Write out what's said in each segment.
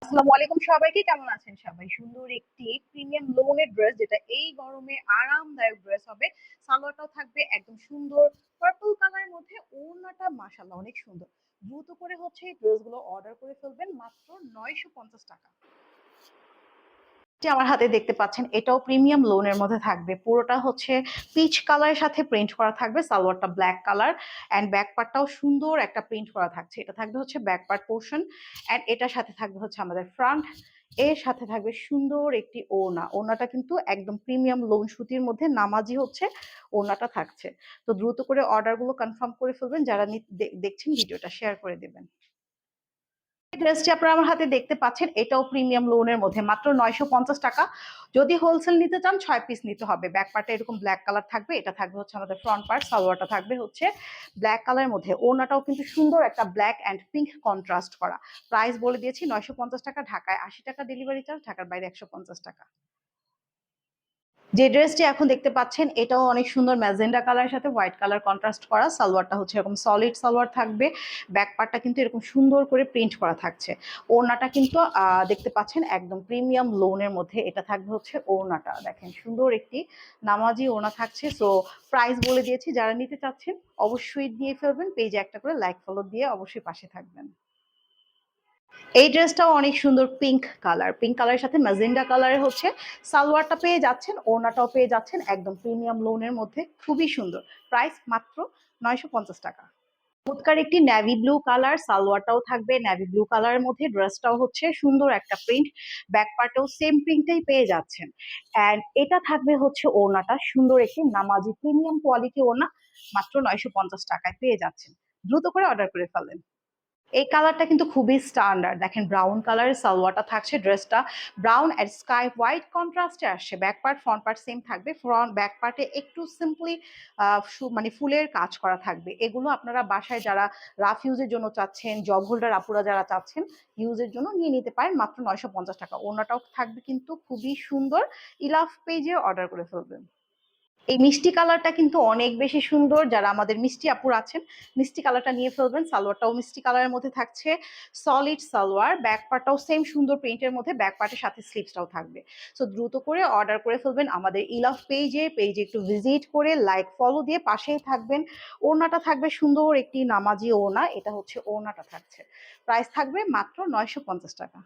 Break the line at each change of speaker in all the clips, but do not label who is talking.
আসসালামু আলাইকুম সবাইকে, কেমন আছেন সবাই? সুন্দর একটি প্রিমিয়াম লোনের ড্রেস, যেটা এই গরমে আরামদায়ক ড্রেস হবে। সালোয়ারটাও থাকবে একদম সুন্দর পার্পল কালারের মধ্যে, ওড়নাটা মাশাআল্লাহ অনেক সুন্দর। দ্রুত করে হচ্ছে এই ড্রেসগুলো অর্ডার করে ফেলবেন, মাত্র 950 টাকা। যে আমার হাতে দেখতে পাচ্ছেন, এটাও প্রিমিয়াম লোনের মধ্যে থাকবে। পুরোটা হচ্ছে পিচ কালারের সাথে প্রিন্ট করা থাকবে, সালোয়ারটা ব্ল্যাক কালার অ্যান্ড ব্যাক পার্টটাও সুন্দর একটা প্রিন্ট করা থাকছে। এটা থাকবে হচ্ছে ব্যাক পার্ট পোর্শন অ্যান্ড এটার সাথে থাকবে হচ্ছে আমাদের ফ্রন্ট। এর সাথে থাকবে সুন্দর একটি ওড়না। ওড়নাটা কিন্তু একদম প্রিমিয়াম লোন সুতির মধ্যে নামাজি হচ্ছে ওড়নাটা থাকছে। তো দ্রুত করে অর্ডারগুলো কনফার্ম করে ফেলবেন, যারা দেখছেন ভিডিওটা শেয়ার করে দেবেন। ড্রেসটি আপনারা আমার হাতে দেখতে পাচ্ছেন, এটাও প্রিমিয়াম লোনের মধ্যে, মাত্র 950 টাকা। যদি হোলসেল নিতে চান 6 পিস নিতে হবে। ব্যাক পার্টে এরকম ব্ল্যাক কালার থাকবে, এটা থাকবে হচ্ছে আমাদের ফ্রন্ট পার্ট। সালোয়ারটা থাকবে হচ্ছে ব্ল্যাক কালারের মধ্যে, ওড়নাটাও কিন্তু সুন্দর একটা ব্ল্যাক অ্যান্ড পিঙ্ক কন্ট্রাস্ট করা। প্রাইস বলে দিয়েছি 950 টাকা। ঢাকায় 80 টাকা ডেলিভারি চার্জ, ঢাকার বাইরে 150 টাকা। যে ড্রেসটি এখন দেখতে পাচ্ছেন, এটাও অনেক সুন্দর ম্যাজেন্ডা কালারের সাথে হোয়াইট কালার কন্ট্রাস্ট করা। সালোয়ারটা হচ্ছে এরকম সলিড সালোয়ার থাকবে। ব্যাক পার্টটা কিন্তু এরকম সুন্দর করে প্রিন্ট করা থাকছে। ওড়নাটা কিন্তু দেখতে পাচ্ছেন একদম প্রিমিয়াম লোনের মধ্যে। এটা থাকবে হচ্ছে ওড়নাটা, দেখেন সুন্দর একটি নামাজি ওড়না থাকছে। সো প্রাইস বলে দিয়েছি, যারা নিতে চাচ্ছেন অবশ্যই নিয়ে ফেলবেন। পেজে একটা করে লাইক ফলো দিয়ে অবশ্যই পাশে থাকবেন। এই ড্রেসটাও অনেক সুন্দর পিঙ্ক কালার, পিঙ্ক কালারের সাথে ম্যাজেন্ডা কালারের হচ্ছে সালোয়ারটা পেয়ে যাচ্ছেন, ওড়নাটাও পেয়ে যাচ্ছেন একদম প্রিমিয়াম লোনের মধ্যে, খুবই সুন্দর। প্রাইস মাত্র 950 টাকা। চমৎকার একটি নেভি ব্লু কালার, সালোয়ারটাও থাকবে নেভি ব্লু কালারের মধ্যে, ড্রেসটাও হচ্ছে সুন্দর একটা প্রিন্ট। ব্যাক পার্টেও সেম প্রিন্টটাই পেয়ে যাচ্ছেন। অ্যান্ড এটা থাকবে হচ্ছে ওড়নাটা, সুন্দর একটি নামাজি প্রিমিয়াম কোয়ালিটি ওড়না, মাত্র 950 টাকায় পেয়ে যাচ্ছেন। দ্রুত করে অর্ডার করে ফেলেন। এই কালারটা কিন্তু খুবই স্ট্যান্ডার্ড, দেখেন ব্রাউন কালারের সালোয়ারটা থাকছে। ড্রেসটা ব্রাউন আর স্কাই হোয়াইট কন্ট্রাস্টে আসছে। Back part front part same থাকবে। ফ্রন্ট ব্যাক পার্টে একটু সিম্পলি মানে ফুলের কাজ করা থাকবে। এগুলো আপনারা বাসায় যারা রাফ ইউজের জন্য চাচ্ছেন, জব হোল্ডার আপুরা যারা চাচ্ছেন ইউজের জন্য, নিয়ে নিতে পারেন মাত্র 950 টাকা। ওড়নাটাও থাকবে কিন্তু খুবই সুন্দর। ইলাফ পেজে অর্ডার করে ফেলবেন। এই মিষ্টি কালারটা কিন্তু অনেক বেশি সুন্দর। যারা আমাদের মিষ্টি আপুর আছেন, মিষ্টি কালারটা নিয়ে ফেলবেন। সালোয়ারটাও মিষ্টি কালারের মধ্যে থাকছে, সলিড সালোয়ার। ব্যাক পার্টটাও সেম সুন্দর প্রিন্টের মধ্যে, ব্যাক পার্টের সাথে স্লিভসটাও থাকবে। সো দ্রুত করে অর্ডার করে ফেলবেন আমাদের ইলাফ পেজে। পেজে একটু ভিজিট করে লাইক ফলো দিয়ে পাশেই থাকবেন। ওড়নাটা থাকবে সুন্দর একটি নামাজি ওড়না, এটা হচ্ছে ওড়নাটা থাকছে। প্রাইস থাকবে মাত্র 950 টাকা।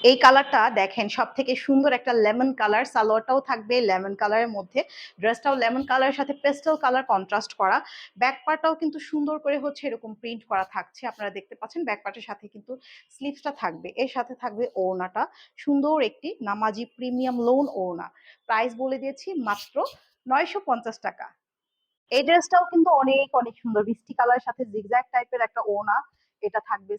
এই কালারটা দেখেন সব থেকে সুন্দর একটা লেমন কালার, সালোয়ারটাও থাকবে লেমন কালারের মধ্যে, ড্রেসটাও লেমন কালারের সাথে পেস্টেল কালার কন্ট্রাস্ট করা। ব্যাক পার্টটাও কিন্তু সুন্দর করে হচ্ছে এরকম প্রিন্ট করা থাকছে, আপনারা দেখতে পাচ্ছেন। ব্যাক পার্টের সাথে কিন্তু স্লিভসটা থাকবে, এর সাথে থাকবে ওড়নাটা, সুন্দর একটি নামাজি প্রিমিয়াম লোন ওড়না। প্রাইস বলে দিয়েছি মাত্র 950 টাকা। এই ড্রেসটাও কিন্তু অনেক অনেক সুন্দর, মিষ্টি কালারের সাথে জিগজ্যাগ টাইপের একটা ওড়না। এটা থাকবে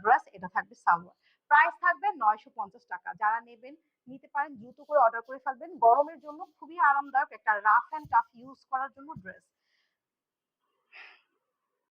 ড্রেস, এটা থাকবে সালোয়ার। প্রাইস থাকবে 950 টাকা। যারা নেবেন নিতে পারেন, দ্রুত করে অর্ডার করে ফেলবেন। গরমের জন্য খুবই আরামদায়ক একটা রাফ অ্যান্ড টাফ ইউজ করার জন্য ড্রেস।